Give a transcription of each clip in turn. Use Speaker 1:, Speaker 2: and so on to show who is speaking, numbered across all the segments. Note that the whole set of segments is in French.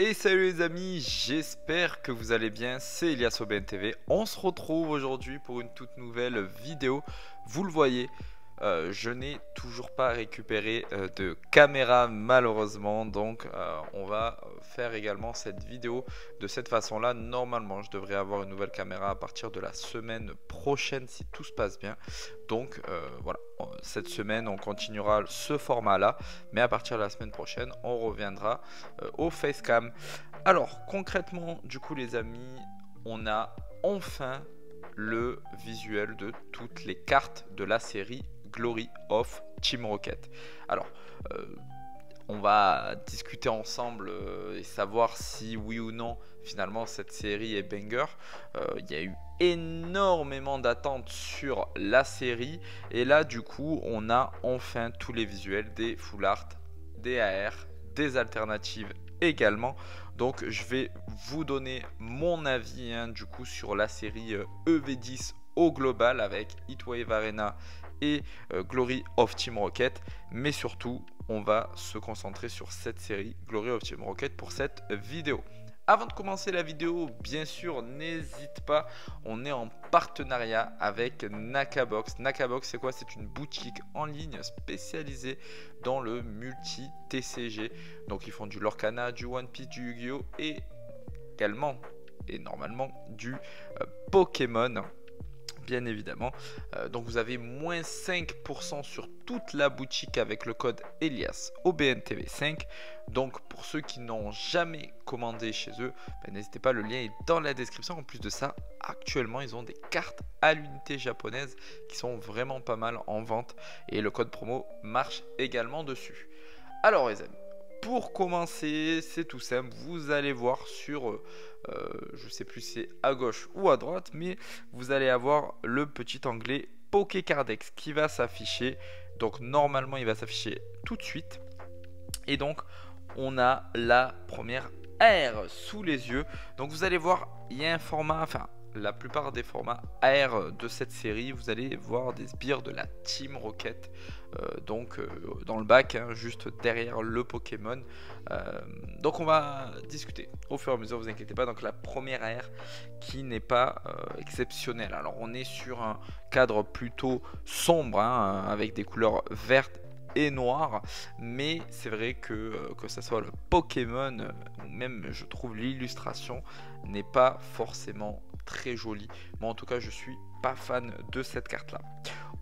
Speaker 1: Et salut les amis, j'espère que vous allez bien, c'est Elias au BNTV. On se retrouve aujourd'hui pour une toute nouvelle vidéo. Vous le voyez, je n'ai toujours pas récupéré de caméra malheureusement. Donc on va faire également cette vidéo de cette façon là. Normalement je devrais avoir une nouvelle caméra à partir de la semaine prochaine si tout se passe bien. Donc voilà, cette semaine on continuera ce format là. Mais à partir de la semaine prochaine on reviendra au facecam. Alors concrètement du coup les amis, on a enfin le visuel de toutes les cartes de la série Glory of Team Rocket. Alors on va discuter ensemble et savoir si oui ou non finalement cette série est banger. Il y a eu énormément d'attentes sur la série et là du coup on a enfin tous les visuels des full art, des AR, des alternatives également. Donc je vais vous donner mon avis du coup sur la série EV10 au global avec Heatwave Arena et Glory of Team Rocket, mais surtout on va se concentrer sur cette série Glory of Team Rocket pour cette vidéo. Avant de commencer la vidéo, bien sûr, n'hésite pas, on est en partenariat avec Nakabox. Nakabox, c'est quoi? C'est une boutique en ligne spécialisée dans le multi-TCG. Donc, ils font du Lorcana, du One Piece, du Yu-Gi-Oh! Et également, et normalement, du Pokémon. Bien évidemment, donc vous avez moins 5% sur toute la boutique avec le code Elias au BNTV5. Donc pour ceux qui n'ont jamais commandé chez eux, n'hésitez pas, le lien est dans la description. En plus de ça, actuellement ils ont des cartes à l'unité japonaise qui sont vraiment pas mal en vente et le code promo marche également dessus. Alors les amis, pour commencer, c'est tout simple, vous allez voir sur, je sais plus si c'est à gauche ou à droite, mais vous allez avoir le petit onglet Pokécardex qui va s'afficher. Donc normalement il va s'afficher tout de suite. Et donc on a la première AR sous les yeux. Donc vous allez voir, il y a un format, enfin la plupart des formats AR de cette série, vous allez voir des sbires de la Team Rocket. Dans le bac, juste derrière le Pokémon. Donc on va discuter au fur et à mesure, vous inquiétez pas. Donc la première AR qui n'est pas exceptionnelle. Alors on est sur un cadre plutôt sombre avec des couleurs vertes et noires, mais c'est vrai que ça soit le Pokémon ou même je trouve l'illustration n'est pas forcément très jolie. Moi en tout cas je suis pas fan de cette carte là.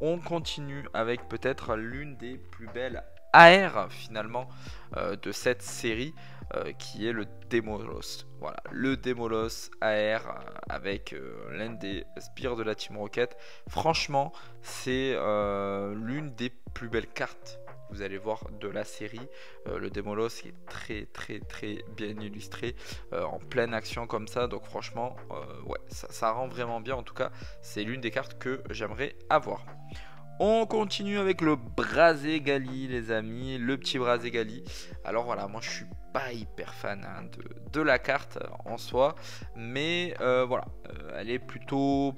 Speaker 1: On continue avec peut-être l'une des plus belles AR finalement de cette série qui est le Demolos. Voilà, le Demolos AR avec l'un des sbires de la Team Rocket. Franchement, c'est l'une des plus belles cartes, vous allez voir, de la série. Le Demolos est très bien illustré en pleine action comme ça. Donc franchement, ouais, ça rend vraiment bien. En tout cas, c'est l'une des cartes que j'aimerais avoir. On continue avec le Brazé Gali, les amis, le petit Brazé Gali. Alors voilà, moi je suis pas hyper fan de la carte en soi, mais voilà, elle est plutôt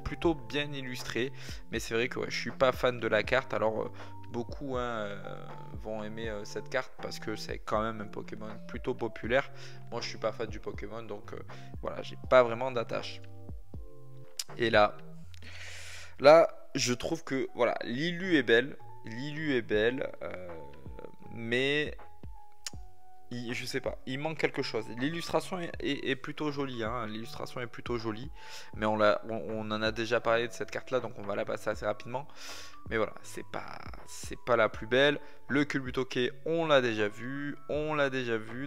Speaker 1: bien illustrée. Mais c'est vrai que ouais, je suis pas fan de la carte. Alors beaucoup vont aimer cette carte parce que c'est quand même un Pokémon plutôt populaire. Moi je suis pas fan du Pokémon, donc voilà, j'ai pas vraiment d'attache. Et là, je trouve que voilà, l'illu est belle, mais je sais pas, il manque quelque chose. L'illustration est plutôt jolie, l'illustration est plutôt jolie, mais on en a déjà parlé de cette carte là, donc on va la passer assez rapidement. Mais voilà, c'est pas la plus belle. Le Culbutoke, on l'a déjà vu,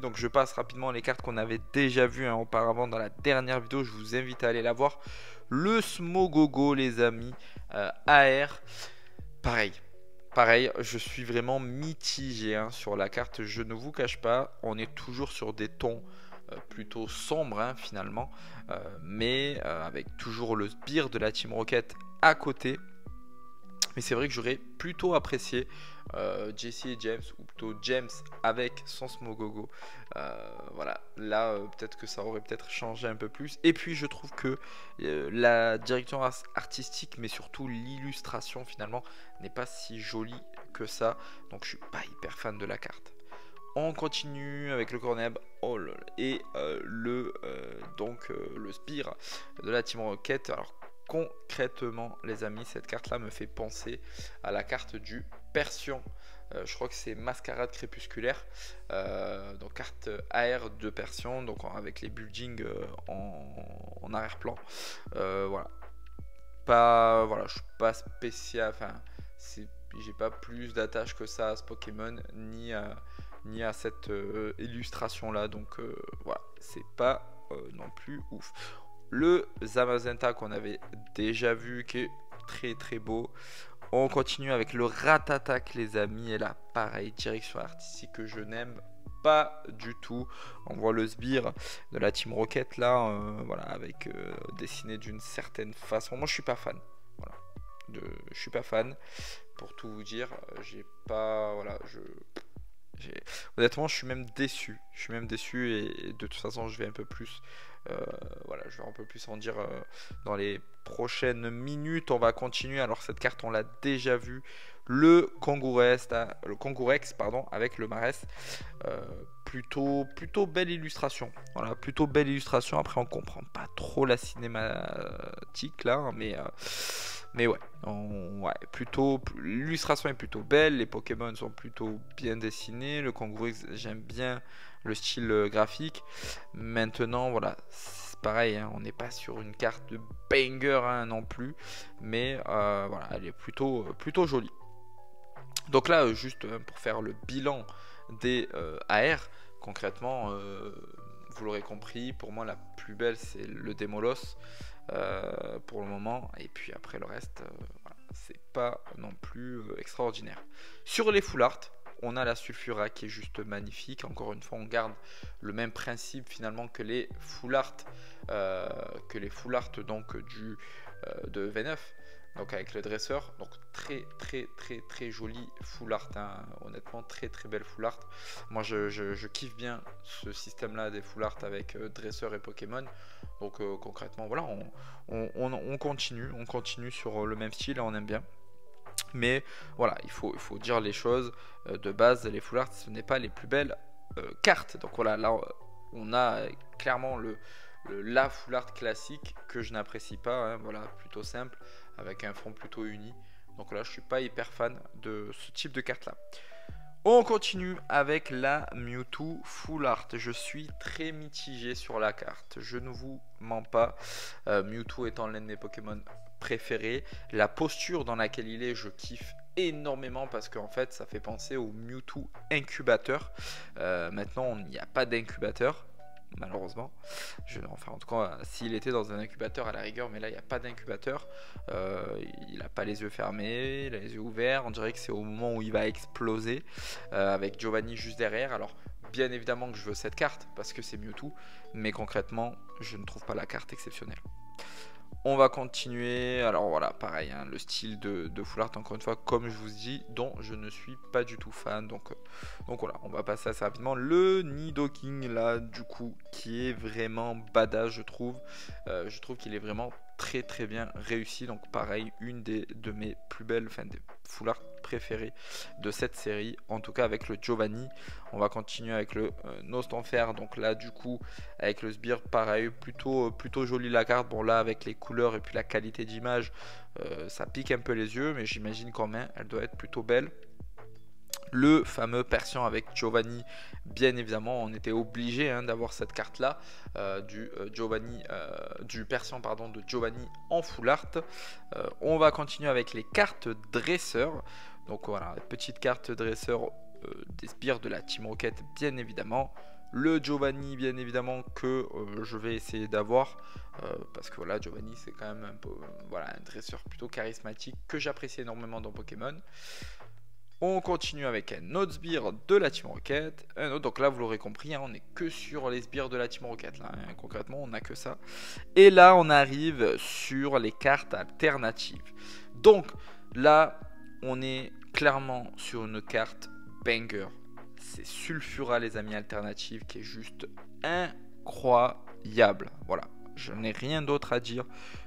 Speaker 1: donc je passe rapidement les cartes qu'on avait déjà vues auparavant dans la dernière vidéo. Je vous invite à aller la voir. Le Smogogo, les amis, AR, pareil, je suis vraiment mitigé sur la carte. Je ne vous cache pas, on est toujours sur des tons plutôt sombres finalement, mais avec toujours le sbire de la Team Rocket à côté. Mais c'est vrai que j'aurais plutôt apprécié Jesse et James, ou plutôt James avec son Smogogo. Voilà, là peut-être que ça aurait peut-être changé un peu plus. Et puis je trouve que la direction artistique, mais surtout l'illustration finalement, n'est pas si jolie que ça. Donc je suis pas hyper fan de la carte. On continue avec le Corneb et le Sbire de la Team Rocket. Alors concrètement les amis, cette carte là me fait penser à la carte du Persion. Je crois que c'est Mascarade Crépusculaire, donc carte AR de Persion, donc avec les buildings en arrière-plan. Voilà. Voilà, je suis pas spécial, enfin j'ai pas plus d'attache que ça à ce Pokémon ni à cette illustration là, donc voilà, c'est pas non plus ouf. Le Zamazenta qu'on avait déjà vu, qui est très très beau. On continue avec le Ratatak les amis, et là pareil, direction artistique que je n'aime pas du tout. On voit le sbire de la Team Rocket là, voilà, avec dessiné d'une certaine façon. Moi je suis pas fan, voilà, je suis pas fan pour tout vous dire. J'ai pas, voilà, honnêtement je suis même déçu. Et de toute façon je vais un peu plus voilà, je vais un peu plus en dire dans les prochaines minutes. On va continuer. Alors cette carte on l'a déjà vu, le Kangourex pardon, avec le Marès. Plutôt belle illustration. Voilà, plutôt belle illustration. Après on comprend pas trop la cinématique là, mais ouais, plutôt l'illustration est plutôt belle, les Pokémon sont plutôt bien dessinés, le Kangourex j'aime bien le style graphique. Maintenant voilà, c'est pareil, hein, on n'est pas sur une carte de banger hein, non plus, mais voilà, elle est plutôt jolie. Donc là juste pour faire le bilan des AR, concrètement vous l'aurez compris, pour moi la plus belle c'est le Démolos pour le moment, et puis après le reste voilà, c'est pas non plus extraordinaire. Sur les full art, on a la Sulfura qui est juste magnifique. Encore une fois, on garde le même principe finalement que les full art, donc de V9, donc avec le dresseur. Donc très joli full art, hein. Honnêtement très belle full art. Moi je kiffe bien ce système là des full art avec dresseur et Pokémon. Donc concrètement voilà, on continue sur le même style et on aime bien. Mais voilà, il faut dire les choses de base. Les full art, ce n'est pas les plus belles cartes. Donc voilà, là on a clairement la full art classique que je n'apprécie pas, hein. Voilà, plutôt simple avec un front plutôt uni. Donc là je suis pas hyper fan de ce type de carte là. On continue avec la Mewtwo Full Art. Je suis très mitigé sur la carte, je ne vous mens pas. Mewtwo étant l'un de mes Pokémon préférés. La posture dans laquelle il est, je kiffe énormément parce qu'en fait ça fait penser au Mewtwo incubateur. Maintenant il n'y a pas d'incubateur malheureusement, enfin en tout cas s'il était dans un incubateur à la rigueur, mais là il n'y a pas d'incubateur. Il n'a pas les yeux fermés, il a les yeux ouverts, on dirait que c'est au moment où il va exploser, avec Giovanni juste derrière. Alors bien évidemment que je veux cette carte parce que c'est Mewtwo, mais concrètement je ne trouve pas la carte exceptionnelle. On va continuer. Alors voilà, pareil, hein, le style de full art, encore une fois, comme je vous dis, dont je ne suis pas du tout fan. Donc voilà, on va passer assez rapidement. Le Nidoking, là, du coup, qui est vraiment badass, je trouve. Je trouve qu'il est vraiment très bien réussi. Donc pareil, une de mes plus belles, enfin des full art préférés de cette série, en tout cas avec le Giovanni. On va continuer avec le Nostanfer. Donc là du coup avec le sbire, pareil, plutôt jolie la carte. Bon là avec les couleurs et puis la qualité d'image, ça pique un peu les yeux, mais j'imagine quand même elle doit être plutôt belle. Le fameux Persian avec Giovanni, bien évidemment, on était obligé hein, d'avoir cette carte là, du Persian pardon, de Giovanni en full art. On va continuer avec les cartes dresseurs. Donc voilà, petite carte dresseur des sbires de la Team Rocket, bien évidemment. Le Giovanni, bien évidemment, que je vais essayer d'avoir, parce que voilà, Giovanni c'est quand même un peu, voilà, un dresseur plutôt charismatique que j'apprécie énormément dans Pokémon. On continue avec un autre sbire de la Team Rocket. Donc là, vous l'aurez compris, hein, on n'est que sur les sbires de la Team Rocket. Là, hein, concrètement, on n'a que ça. Et là, on arrive sur les cartes alternatives. Donc là, on est clairement sur une carte banger. C'est Sulfura, les amis, alternative, qui est juste incroyable. Voilà, je n'ai rien d'autre à dire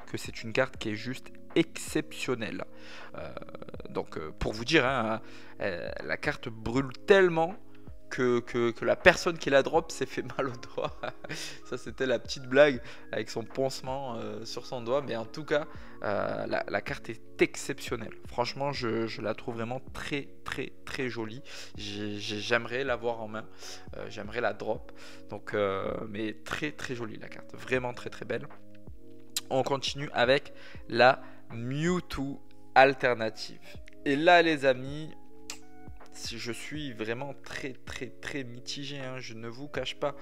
Speaker 1: que c'est une carte qui est juste exceptionnelle. Donc pour vous dire, hein, la carte brûle tellement que la personne qui la drop s'est fait mal au doigt. Ça, c'était la petite blague avec son pansement sur son doigt. Mais en tout cas, la carte est exceptionnelle. Franchement, je la trouve vraiment très, très, très jolie. J'aimerais l'avoir en main. J'aimerais la drop. Donc, mais très, très jolie la carte. Vraiment très, très belle. On continue avec la Mewtwo alternative. Et là, les amis, je suis vraiment très très très mitigé, hein, je ne vous cache pas,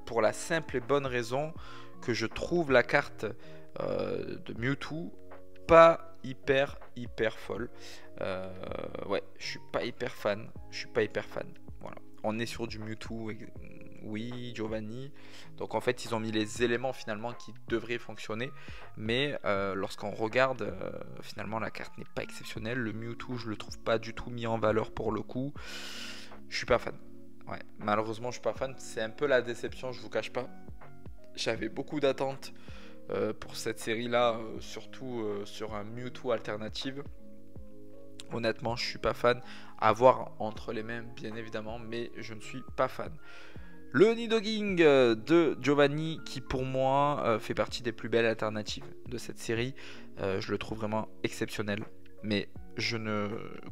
Speaker 1: pour la simple et bonne raison que je trouve la carte de Mewtwo pas hyper folle. Ouais, je suis pas hyper fan, voilà. On est sur du Mewtwo, oui, Giovanni. Donc en fait, ils ont mis les éléments finalement qui devraient fonctionner. Mais lorsqu'on regarde, finalement, la carte n'est pas exceptionnelle. Le Mewtwo, je le trouve pas du tout mis en valeur pour le coup. Je suis pas fan. Ouais, malheureusement, je suis pas fan. C'est un peu la déception, je vous cache pas. J'avais beaucoup d'attentes pour cette série-là, surtout sur un Mewtwo alternative. Honnêtement, je suis pas fan. À voir entre les mêmes, bien évidemment, mais je ne suis pas fan. Le Nidoking de Giovanni, qui pour moi fait partie des plus belles alternatives de cette série. Je le trouve vraiment exceptionnel. Mais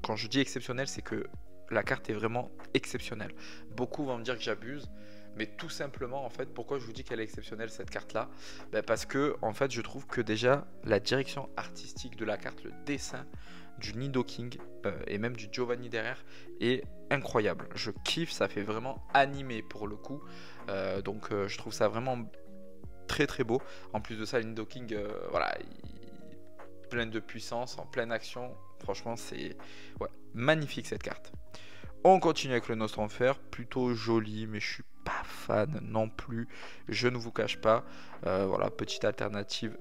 Speaker 1: quand je dis exceptionnel, c'est que la carte est vraiment exceptionnelle. Beaucoup vont me dire que j'abuse. Mais tout simplement, en fait, pourquoi je vous dis qu'elle est exceptionnelle, cette carte-là? Parce que, en fait, je trouve que déjà, la direction artistique de la carte, le dessin du Nidoking et même du Giovanni derrière est incroyable. Je kiffe, ça fait vraiment animé pour le coup. Donc, je trouve ça vraiment très très beau. En plus de ça, le Nidoking, voilà, plein de puissance, en pleine action. Franchement, c'est magnifique cette carte. On continue avec le Nostranfer, plutôt joli, mais je suis pas fan non plus, je ne vous cache pas. Voilà, petite alternative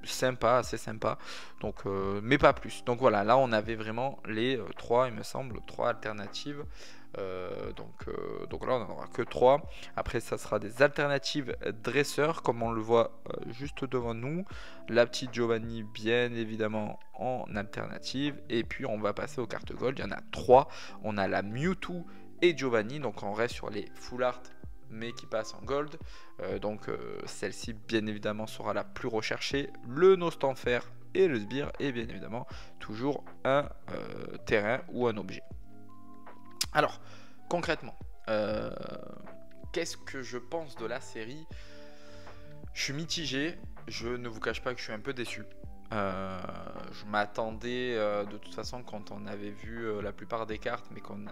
Speaker 1: sympa, assez sympa, donc mais pas plus. Donc voilà, là on avait vraiment les trois, il me semble, trois alternatives. Donc là on n'en aura que 3. Après ça sera des alternatives dresseurs comme on le voit juste devant nous. La petite Giovanni bien évidemment en alternative. Et puis on va passer aux cartes gold. Il y en a 3. On a la Mewtwo et Giovanni. Donc on reste sur les full art mais qui passent en gold. Donc celle-ci bien évidemment sera la plus recherchée. Le Nostranfer et le Sbire et bien évidemment toujours un terrain ou un objet. Alors, concrètement, qu'est-ce que je pense de la série? Je suis mitigé, je ne vous cache pas que je suis un peu déçu. Je m'attendais, de toute façon, quand on avait vu la plupart des cartes, mais qu'on en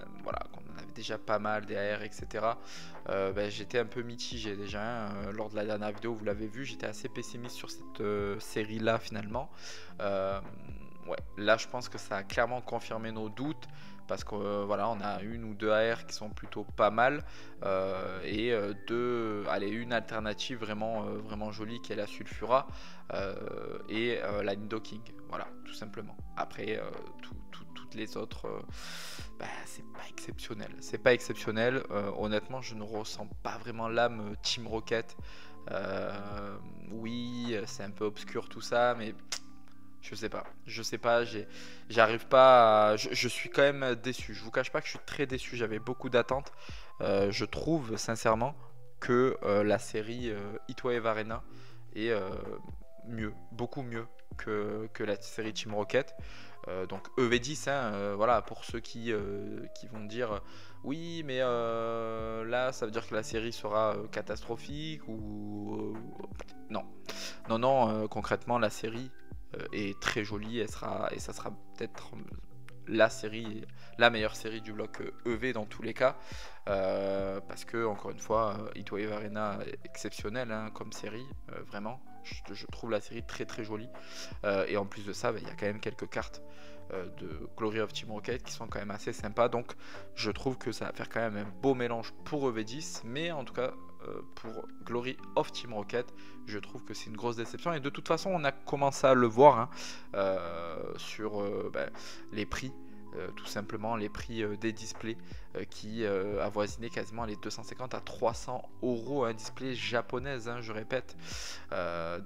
Speaker 1: avait déjà pas mal, des AR, etc. J'étais un peu mitigé déjà. Lors de la dernière vidéo, vous l'avez vu, j'étais assez pessimiste sur cette série-là finalement. Là, je pense que ça a clairement confirmé nos doutes. Parce que voilà, on a une ou deux AR qui sont plutôt pas mal et une alternative vraiment jolie qui est la Sulfura et la Nidoking. Voilà, tout simplement. Après, toutes les autres, c'est pas exceptionnel. C'est pas exceptionnel. Honnêtement, je ne ressens pas vraiment l'âme Team Rocket. Oui, c'est un peu obscur tout ça, mais je sais pas, j'arrive pas je suis quand même déçu, je vous cache pas que je suis très déçu, j'avais beaucoup d'attentes. Je trouve sincèrement que la série Heatwave Arena est beaucoup mieux que la série Team Rocket. Donc EV10, hein, voilà, pour ceux qui vont dire oui mais là ça veut dire que la série sera catastrophique ou non, concrètement la série est très jolie, et ça sera peut-être la meilleure série du bloc EV dans tous les cas, parce que encore une fois Heatwave Arena est exceptionnel comme série, vraiment je trouve la série très très jolie, et en plus de ça il y a quand même quelques cartes de Glory of Team Rocket qui sont quand même assez sympas, donc je trouve que ça va faire quand même un beau mélange pour EV10, mais en tout cas pour Glory of Team Rocket, je trouve que c'est une grosse déception. Et de toute façon, on a commencé à le voir sur les prix. tout simplement les prix des displays qui avoisinaient quasiment les 250 à 300 euros, un display japonaise, hein, je répète,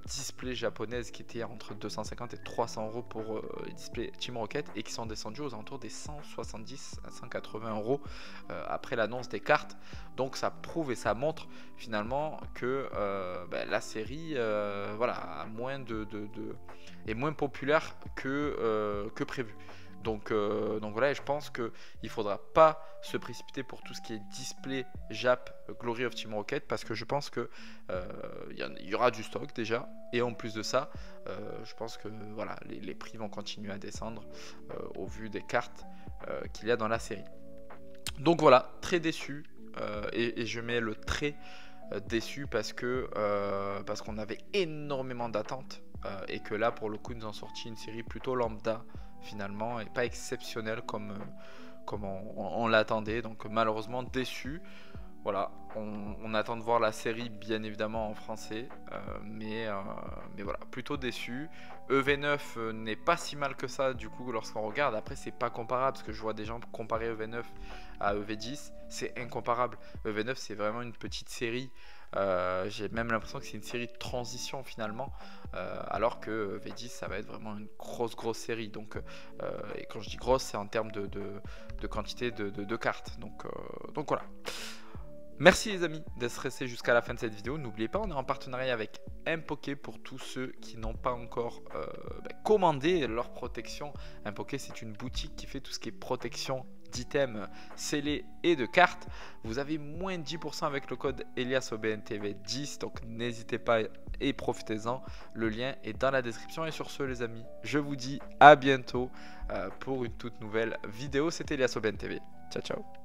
Speaker 1: display japonaise qui était entre 250 et 300 euros pour les displays Team Rocket et qui sont descendus aux alentours des 170 à 180 euros après l'annonce des cartes. Donc ça prouve et ça montre finalement que la série voilà, est moins populaire que prévu. Donc voilà, et je pense qu'il ne faudra pas se précipiter pour tout ce qui est display Jap Glory of Team Rocket, parce que je pense que il y aura du stock déjà, et en plus de ça, je pense que voilà, les prix vont continuer à descendre au vu des cartes qu'il y a dans la série. Donc voilà, très déçu, et je mets le très déçu parce qu'on avait énormément d'attentes, et que là pour le coup ils nous ont sorti une série plutôt lambda finalement, et pas exceptionnelle comme on l'attendait. Donc malheureusement déçu. Voilà, on attend de voir la série bien évidemment en français, mais voilà, plutôt déçu. EV9 n'est pas si mal que ça du coup lorsqu'on regarde. Après c'est pas comparable, parce que je vois des gens comparer EV9 à EV10, c'est incomparable. EV9 c'est vraiment une petite série, j'ai même l'impression que c'est une série de transition finalement, alors que EV10 ça va être vraiment une grosse série. Donc et quand je dis grosse, c'est en termes de quantité de cartes. Donc voilà. Merci les amis d'être restés jusqu'à la fin de cette vidéo. N'oubliez pas, on est en partenariat avec Impoké pour tous ceux qui n'ont pas encore commandé leur protection. Impoké, c'est une boutique qui fait tout ce qui est protection d'items scellés et de cartes. Vous avez moins de 10% avec le code EliasOBNTV10, donc n'hésitez pas et profitez-en. Le lien est dans la description. Et sur ce les amis, je vous dis à bientôt pour une toute nouvelle vidéo. C'était EliasOBNTV. Ciao ciao.